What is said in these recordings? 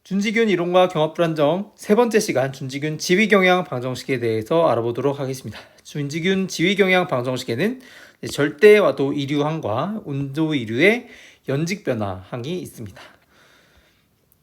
준지균 이론과 경합 불안정 세 번째 시간 준지균 지위 경향 방정식에 대해서 알아보도록 하겠습니다. 준지균 지위 경향 방정식에는 절대 와도 이류항과 온도 이류의 연직 변화항이 있습니다.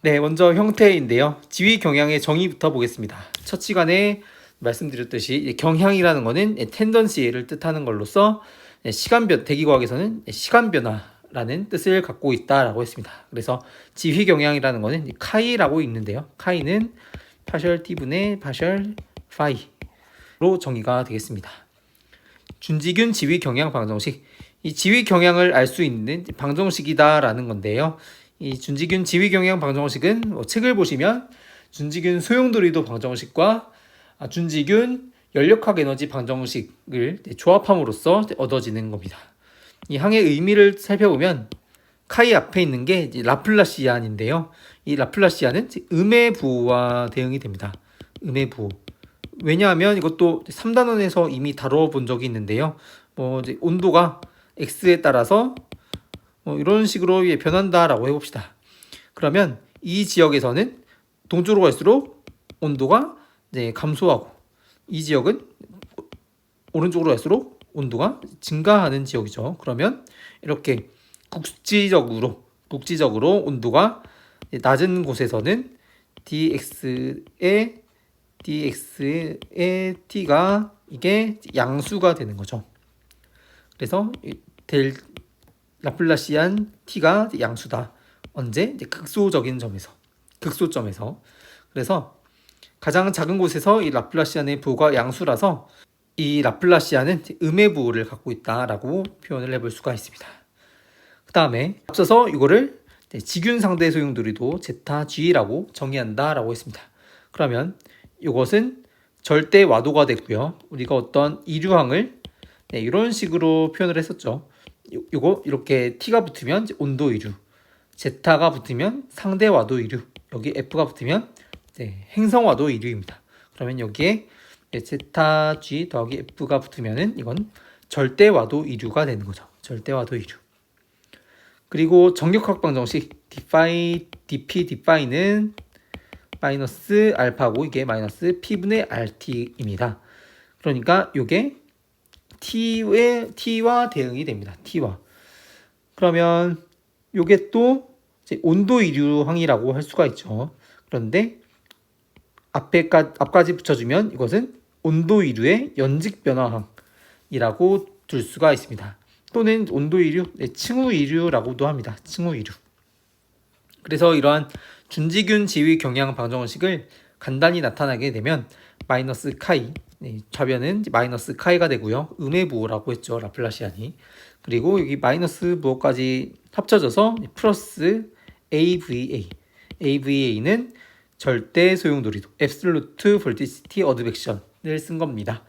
네, 먼저 형태인데요. 지위 경향의 정의부터 보겠습니다. 첫 시간에 말씀드렸듯이 경향이라는 것은 텐던시를 뜻하는 걸로써 대기과학에서는 시간 변화라는 뜻을 갖고 있다라고 했습니다. 그래서 지위 경향이라는 것은 카이라고 읽는데요. 카이는 파셜 t분의 파셜 파이로 정의가 되겠습니다. 준지균 지위 경향 방정식, 이 지위 경향을 알 수 있는 방정식이다라는 건데요. 이 준지균 지위 경향 방정식은 책을 보시면 준지균 소용돌이도 방정식과 준지균 연력학 에너지 방정식을 조합함으로써 얻어지는 겁니다. 이 항의 의미를 살펴보면 카이 앞에 있는 게 라플라시안인데요. 이 라플라시안은 음의 부호와 대응이 됩니다. 음의 부호. 왜냐하면 이것도 3단원에서 이미 다뤄본 적이 있는데요. 온도가 x에 따라서 이런 식으로 변한다라고 해봅시다. 그러면 이 지역에서는 동쪽으로 갈수록 온도가 감소하고, 이 지역은 오른쪽으로 갈수록 온도가 증가하는 지역이죠. 그러면 이렇게 국지적으로 온도가 낮은 곳에서는 dx의 t가 이게 양수가 되는 거죠. 그래서 라플라시안 t가 양수다. 언제? 극소점에서. 그래서 가장 작은 곳에서 이 라플라시안의 부호가 양수라서 이 라플라시안은 음의 부호를 갖고 있다라고 표현을 해볼 수가 있습니다. 그 다음에 앞서서 이거를 지균 상대 소용돌이도 제타 g라고 정의한다라고 했습니다. 그러면 이것은 절대 와도가 됐고요. 우리가 어떤 이류항을 이런 식으로 표현을 했었죠. 요거 이렇게 t가 붙으면 온도 이류, 제타가 붙으면 상대 와도 이류, 여기 f가 붙으면 행성 와도 이류입니다. 그러면 여기에 제타 g 더하기 f가 붙으면은 이건 절대 와도 이류가 되는 거죠. 절대 와도 이류. 그리고 정력학 방정식 dp는 마이너스 알파고 이게 마이너스 p분의 rt입니다. 그러니까 이게 t와 대응이 됩니다. t와. 그러면 이게 또 온도 이류항이라고 할 수가 있죠. 그런데 앞까지 붙여주면 이것은 온도 이류의 연직 변화항이라고 둘 수가 있습니다. 또는 온도 이류, 층후 이류라고도 합니다. 층후 이류. 그래서 이러한 준지균 지위 경향 방정식을 간단히 나타나게 되면 마이너스 카이, 좌변은 마이너스 카이가 되고요. 음의 부호라고 했죠. 라플라시안이. 그리고 여기 마이너스 부호까지 합쳐져서 플러스 AVA는 절대 소용돌이도, 앱솔루트 볼티시티 어드벡션을 쓴 겁니다.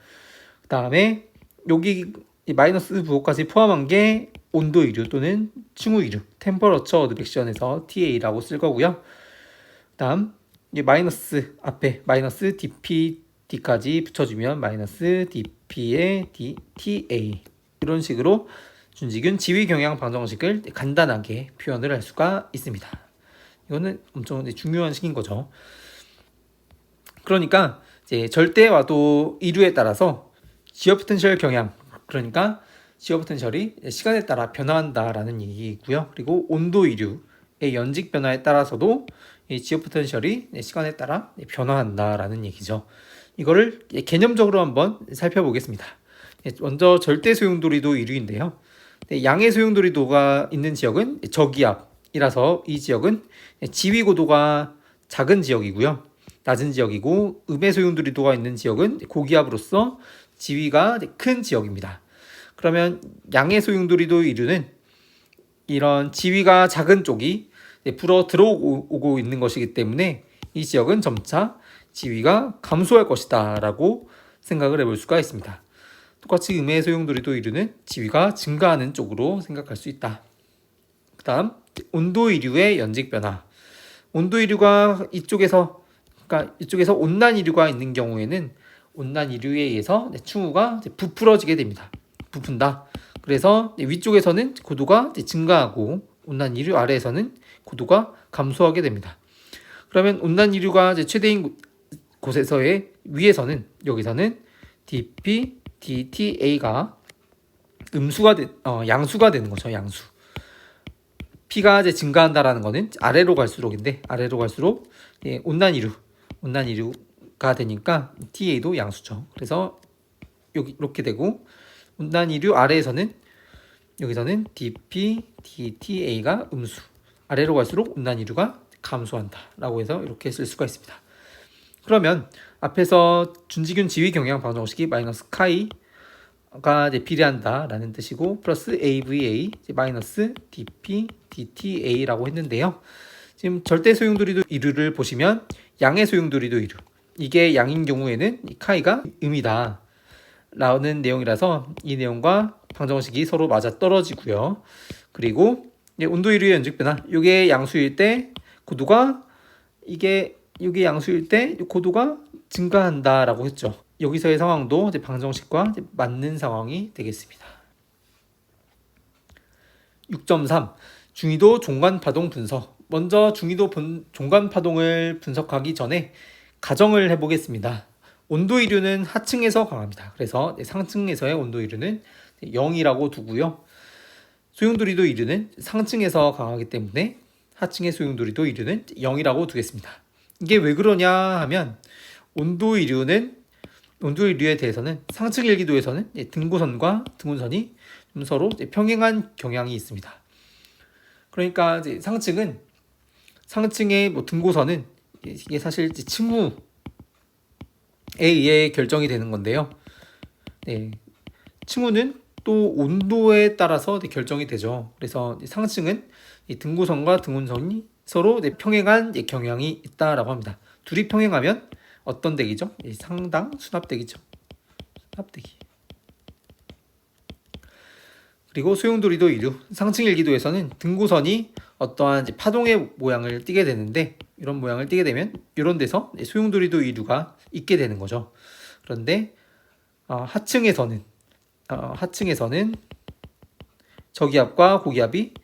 그 다음에 여기 마이너스 부호까지 포함한 게 온도 이류 또는 층후 이류, 템퍼러처 어드벡션에서 TA라고 쓸 거고요. 그 다음 마이너스 앞에 마이너스 DPD까지 붙여주면 마이너스 DP의 TA, 이런 식으로 준지균 지위 경향 방정식을 간단하게 표현을 할 수가 있습니다. 이거는 엄청 중요한 식인 거죠. 그러니까 절대 와도 이류에 따라서 지어 포텐셜 경향, 그러니까 지어 포텐셜이 시간에 따라 변화한다라는 얘기이고요. 그리고 온도 이류의 연직 변화에 따라서도 이 지어 포텐셜이 시간에 따라 변화한다라는 얘기죠. 이거를 개념적으로 한번 살펴보겠습니다. 먼저 절대 소용돌이도 이류인데요. 양의 소용돌이도가 있는 지역은 저기압이라서 이 지역은 지위 고도가 작은 지역이고요. 낮은 지역이고, 음의 소용돌이도가 있는 지역은 고기압으로서 지위가 큰 지역입니다. 그러면 양의 소용돌이도 이류는 이런 지위가 작은 쪽이 불어 들어오고 있는 것이기 때문에 이 지역은 점차 지위가 감소할 것이다 라고 생각을 해볼 수가 있습니다. 똑같이 음의 소용돌이도 이류는 지위가 증가하는 쪽으로 생각할 수 있다. 그 다음 온도 이류의 연직 변화. 온도 이류가 이쪽에서 온난 이류가 있는 경우에는 온난 이류에 의해서 충후가 부풀어지게 됩니다. 부푼다. 그래서 위쪽에서는 고도가 증가하고 온난 이류 아래에서는 고도가 감소하게 됩니다. 그러면 온난 이류가 이제 최대인 곳에서의 위에서는 여기서는 dp dta가 양수가 되는 거죠. 양수. P가 이제 증가한다라는 거는 아래로 갈수록인데 아래로 갈수록 온난 이류가 되니까 TA도 양수죠. 그래서 여기 이렇게 되고 온난 이류 아래에서는 여기서는 dP dTA가 음수. 아래로 갈수록 온난 이류가 감소한다라고 해서 이렇게 쓸 수가 있습니다. 그러면 앞에서 준지균 지위 경향 방정식이 마이너스 카이가 이제 비례한다라는 뜻이고 플러스 AVA 마이너스 DP DTA라고 했는데요. 지금 절대 소용돌이도 이류를 보시면 양의 소용돌이도 이류 이게 양인 경우에는 이 카이가 음이다 라는 내용이라서 이 내용과 방정식이 서로 맞아 떨어지고요. 그리고 온도 이류의 연직 변화 이게 양수일 때 고도가 이게 양수일 때 고도가 증가한다라고 했죠. 여기서의 상황도 이제 방정식과 이제 맞는 상황이 되겠습니다. 6.3 중위도 종간파동 분석. 먼저 중위도 종간파동을 분석하기 전에 가정을 해보겠습니다. 온도 이류는 하층에서 강합니다. 그래서 상층에서의 온도 이류는 0이라고 두고요. 소용돌이도 이류는 상층에서 강하기 때문에 하층의 소용돌이도 이류는 0이라고 두겠습니다. 이게 왜 그러냐 하면 온도 이류에 대해서는 상층 일기도에서는 등고선과 등운선이 서로 평행한 경향이 있습니다. 그러니까 이제 상층의 등고선은 이게 사실 층후에 의해 결정이 되는 건데요. 층후는 또 온도에 따라서 결정이 되죠. 그래서 상층은 이 등고선과 등운선이 서로 평행한 경향이 있다라고 합니다. 둘이 평행하면 어떤 대기죠? 상당 수납대기죠. 수납대기. 그리고 소용돌이도 이류. 상층 일기도에서는 등고선이 어떠한 파동의 모양을 띠게 되는데 이런 모양을 띠게 되면 이런 데서 소용돌이도 이류가 있게 되는 거죠. 그런데 하층에서는 저기압과 고기압이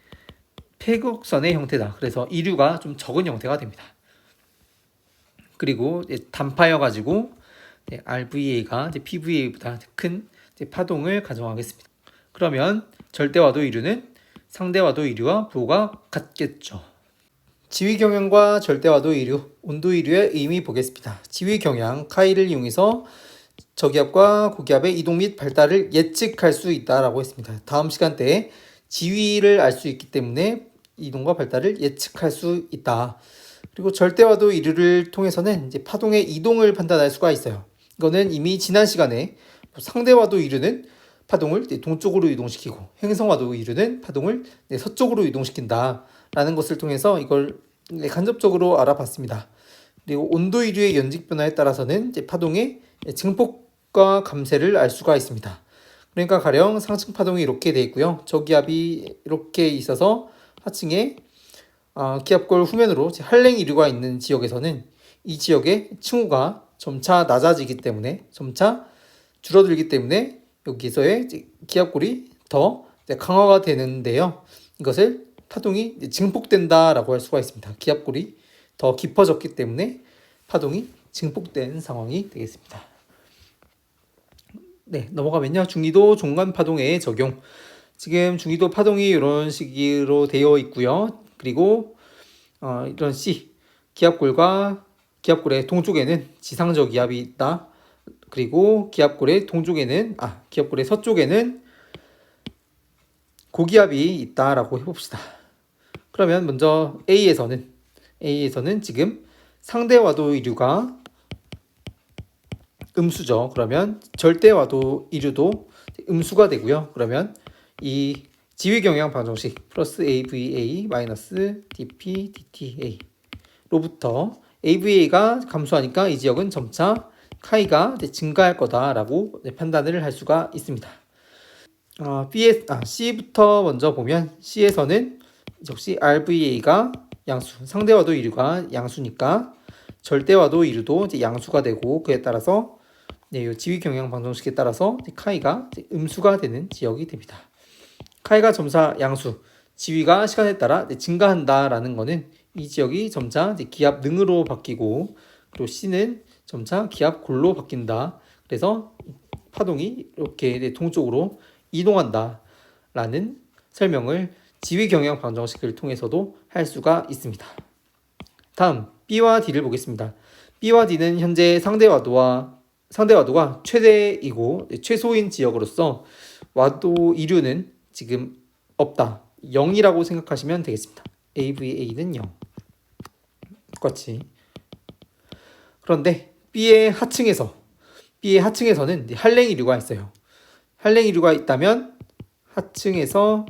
폐곡선의 형태다. 그래서 이류가 좀 적은 형태가 됩니다. 그리고 단파여 가지고 RVA가 PVA보다 큰 파동을 가정하겠습니다. 그러면 절대와도 이류는 상대와도 이류와 부호가 같겠죠. 지위 경향과 절대와도 이류, 온도 이류의 의미 보겠습니다. 지위 경향 카이를 이용해서 저기압과 고기압의 이동 및 발달을 예측할 수 있다라고 했습니다. 다음 시간대에 지위를 알 수 있기 때문에 이동과 발달을 예측할 수 있다. 그리고 절대와도 이류를 통해서는 파동의 이동을 판단할 수가 있어요. 이거는 이미 지난 시간에 상대와도 이류는 파동을 동쪽으로 이동시키고 행성와도 이류는 파동을 서쪽으로 이동시킨다라는 것을 통해서 이걸 간접적으로 알아봤습니다. 그리고 온도 이류의 연직 변화에 따라서는 파동의 증폭과 감쇄를 알 수가 있습니다. 그러니까 가령 상층 파동이 이렇게 돼 있고요. 저기압이 이렇게 있어서 하층에 기압골 후면으로 한랭 이류가 있는 지역에서는 이 지역의 층후가 점차 낮아지기 때문에 점차 줄어들기 때문에 여기서의 기압골이 더 강화가 되는데요. 이것을 파동이 증폭된다라고 할 수가 있습니다. 기압골이 더 깊어졌기 때문에 파동이 증폭된 상황이 되겠습니다. 넘어가면요. 중위도 종간 파동의 적용. 지금 중위도 파동이 이런 식으로 되어 있고요. 그리고 이런 C 기압골의 동쪽에는 지상저 기압이 있다. 그리고 기압골의 서쪽에는 고기압이 있다라고 해봅시다. 그러면 먼저 A에서는 지금 상대와도 이류가 음수죠. 그러면 절대와도 이류도 음수가 되고요. 그러면 이 지위경향 방정식 플러스 AVA 마이너스 DP DTA 로부터 AVA가 감소하니까 이 지역은 점차 카이가 증가할 거다라고 판단을 할 수가 있습니다. C부터 먼저 보면 C에서는 역시 RVA가 양수, 상대와도 이류가 양수니까 절대와도 이류도 양수가 되고 그에 따라서 지위 경향 방정식에 따라서 카이가 음수가 되는 지역이 됩니다. 카이가 점차 양수, 지위가 시간에 따라 증가한다라는 것은 이 지역이 점차 이제 기압 능으로 바뀌고 그리고 C는 점차 기압 골로 바뀐다. 그래서 파동이 이렇게 이제 동쪽으로 이동한다 라는 설명을 지위 경향 방정식을 통해서도 할 수가 있습니다. 다음 B와 D를 보겠습니다. B와 D는 현재 상대 와도가 최대이고 최소인 지역으로서 와도 이류는 지금 없다. 0이라고 생각하시면 되겠습니다. AVA는 0. 똑같이. 그런데 B의 하층에서는 한랭 이류가 있어요. 한랭 이류가 있다면 하층에서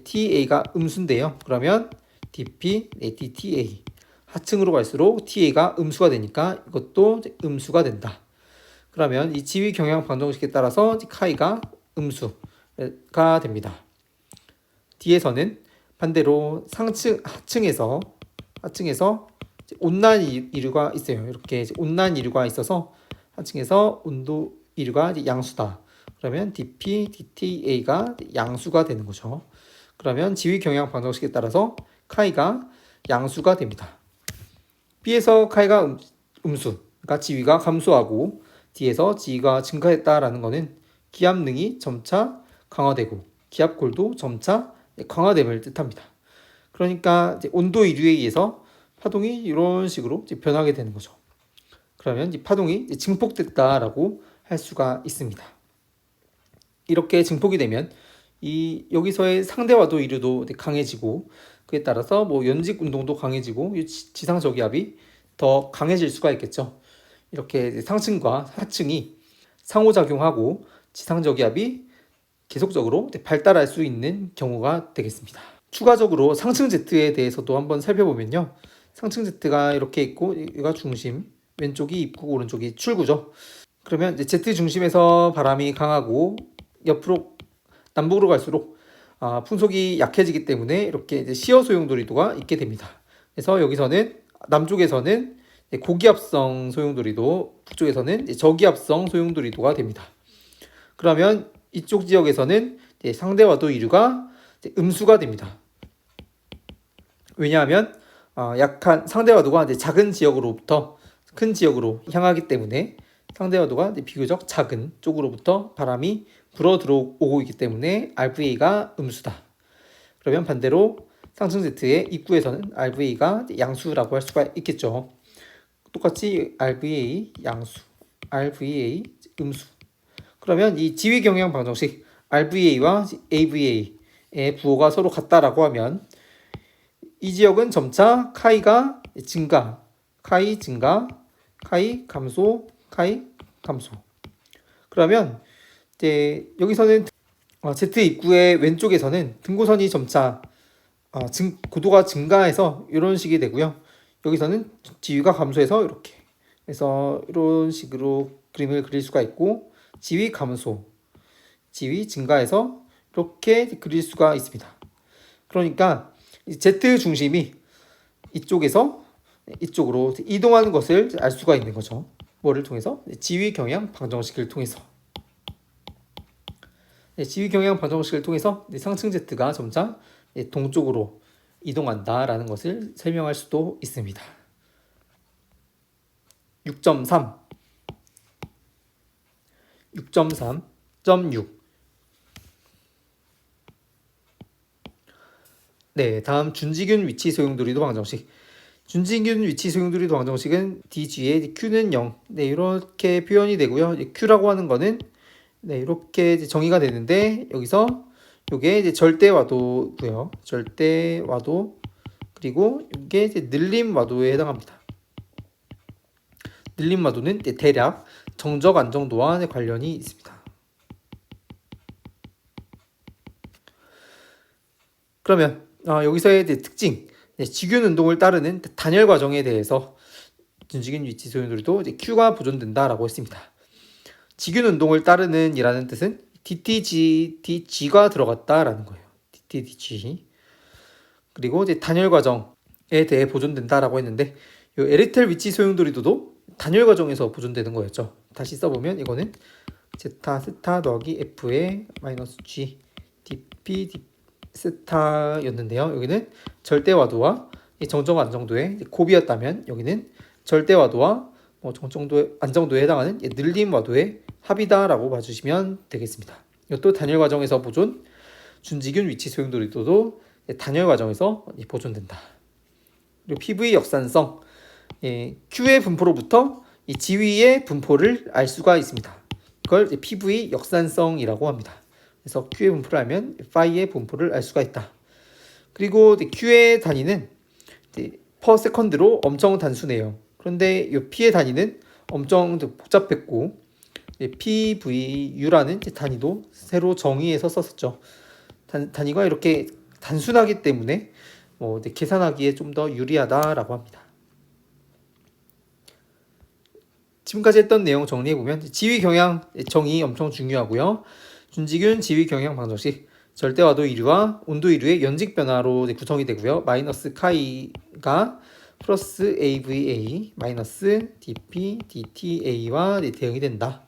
TA가 음수인데요. 그러면 DP, DTA 하층으로 갈수록 TA가 음수가 되니까 이것도 음수가 된다. 그러면 이 지위 경향 방정식에 따라서 카이가 음수가 됩니다. D에서는 반대로 하층에서 온난 이류가 있어요. 이렇게 온난 이류가 있어서 하층에서 온도 이류가 양수다. 그러면 DP, DTA가 양수가 되는 거죠. 그러면 지위 경향 방정식에 따라서 카이가 양수가 됩니다. B에서 카이가 음수, 그러니까 지위가 감소하고 D에서 지위가 증가했다라는 것은 기압능이 점차 강화되고 기압골도 점차 강화됨을 뜻합니다. 그러니까 이제 온도 이류에 의해서 파동이 이런 식으로 변하게 되는 거죠. 그러면 이 파동이 증폭됐다라고 할 수가 있습니다. 이렇게 증폭이 되면 이 여기서의 상대와도 이류도 강해지고 그에 따라서 뭐 연직 운동도 강해지고 지상 저기압이 더 강해질 수가 있겠죠. 이렇게 상층과 하층이 상호작용하고 지상 저기압이 계속적으로 발달할 수 있는 경우가 되겠습니다. 추가적으로 상층 Z에 대해서도 한번 살펴보면요. 상층 Z가 이렇게 있고 여기가 중심, 왼쪽이 입구, 오른쪽이 출구죠. 그러면 이제 Z 중심에서 바람이 강하고 옆으로 남북으로 갈수록 풍속이 약해지기 때문에 이렇게 이제 시어 소용돌이도가 있게 됩니다. 그래서 여기서는 남쪽에서는 고기압성 소용돌이도, 북쪽에서는 저기압성 소용돌이도가 됩니다. 그러면 이쪽 지역에서는 상대와도 이류가 음수가 됩니다. 왜냐하면 약한 상대와도가 작은 지역으로부터 큰 지역으로 향하기 때문에 상대와도가 비교적 작은 쪽으로부터 바람이 불어 들어오고 있기 때문에 RVA가 음수다. 그러면 반대로 상층 Z의 입구에서는 RVA가 양수라고 할 수가 있겠죠. 똑같이 RVA 양수, RVA 음수. 그러면 이 지위 경향 방정식 RVA와 AVA의 부호가 서로 같다라고 하면 이 지역은 점차 카이가 증가, 카이 증가, 카이 감소, 카이 감소. 그러면 이제 여기서는 Z 입구의 왼쪽에서는 등고선이 점차 고도가 증가해서 이런 식이 되고요. 여기서는 지위가 감소해서 이렇게 그래서 이런 식으로 그림을 그릴 수가 있고 지위 감소, 지위 증가해서 이렇게 그릴 수가 있습니다. 그러니까 Z 중심이 이쪽에서 이쪽으로 이동하는 것을 알 수가 있는 거죠. 뭐를 통해서? 지위 경향 방정식을 통해서. 지위 경향 방정식을 통해서 상층 Z가 점차 동쪽으로 이동한다라는 것을 설명할 수도 있습니다. 6.3 6.3.6 네, 다음 준지균 위치 소용돌이도 방정식. 준지균 위치 소용돌이도 방정식은 DG의 Q는 0. 네, 이렇게 표현이 되고요. Q라고 하는 거는 네, 이렇게 정의가 되는데 여기서 이게 이제 절대와도고요. 절대와도 그리고 이게 이제 늘림와도에 해당합니다. 늘림와도는 대략 정적 안정도와 관련이 있습니다. 그러면 여기서의 특징, 지균 운동을 따르는 단열 과정에 대해서 준지균 위치 소용돌이도 Q가 보존된다라고 했습니다. 지균 운동을 따르는 이라는 뜻은 DTG가 들어갔다라는 거예요. DTG. 그리고 이제 단열 과정에 대해 보존된다라고 했는데 이 에리텔 위치 소용돌이도도 단열 과정에서 보존되는 거였죠. 다시 써보면 이거는 제타 스타 더하기 F의 마이너스 G DP 스타였는데요. 여기는 절대와도와 이 정정 안정도의 곱이었다면 여기는 절대와도와 정정도 안정도에 해당하는 늘림와도의 합이다라고 봐주시면 되겠습니다. 이것도 단열 과정에서 보존, 준지균 위치 소용돌이도도 단열 과정에서 보존된다. 그리고 PV 역산성, Q의 분포로부터 이 지위의 분포를 알 수가 있습니다. 이걸 PV 역산성이라고 합니다. 그래서 Q의 분포를 알면 파이의 분포를 알 수가 있다. 그리고 Q의 단위는 per second로 엄청 단순해요. 그런데 이 P의 단위는 엄청 복잡했고 PVU라는 단위도 새로 정의해서 썼었죠. 단위가 이렇게 단순하기 때문에 계산하기에 좀 더 유리하다라고 합니다. 지금까지 했던 내용 정리해보면 지위 경향 정의 엄청 중요하고요. 준지균 지위 경향 방정식 절대와도 이류와 온도 이류의 연직 변화로 구성이 되고요. 마이너스 카이가 플러스 AVA 마이너스 DP DTA와 대응이 된다.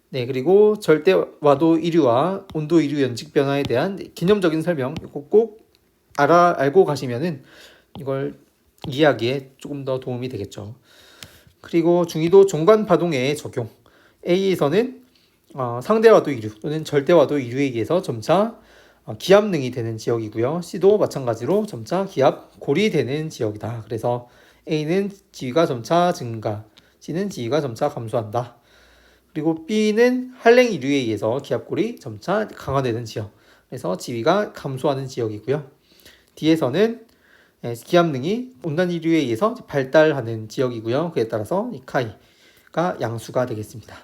네, 그리고 절대와도 이류와 온도 이류 연직 변화에 대한 개념적인 설명 꼭 알고 가시면은 이걸 이해하기에 조금 더 도움이 되겠죠. 그리고 중위도 종관 파동의 적용. A에서는 상대와도 이류 또는 절대와도 이류에 의해서 점차 기압능이 되는 지역이고요. C도 마찬가지로 점차 기압 골이 되는 지역이다. 그래서 A는 지위가 점차 증가, C는 지위가 점차 감소한다. 그리고 B는 한랭 이류에 의해서 기압골이 점차 강화되는 지역. 그래서 지위가 감소하는 지역이고요. D에서는 기압능이 온난 이류에 의해서 발달하는 지역이고요. 그에 따라서 이 카이가 양수가 되겠습니다.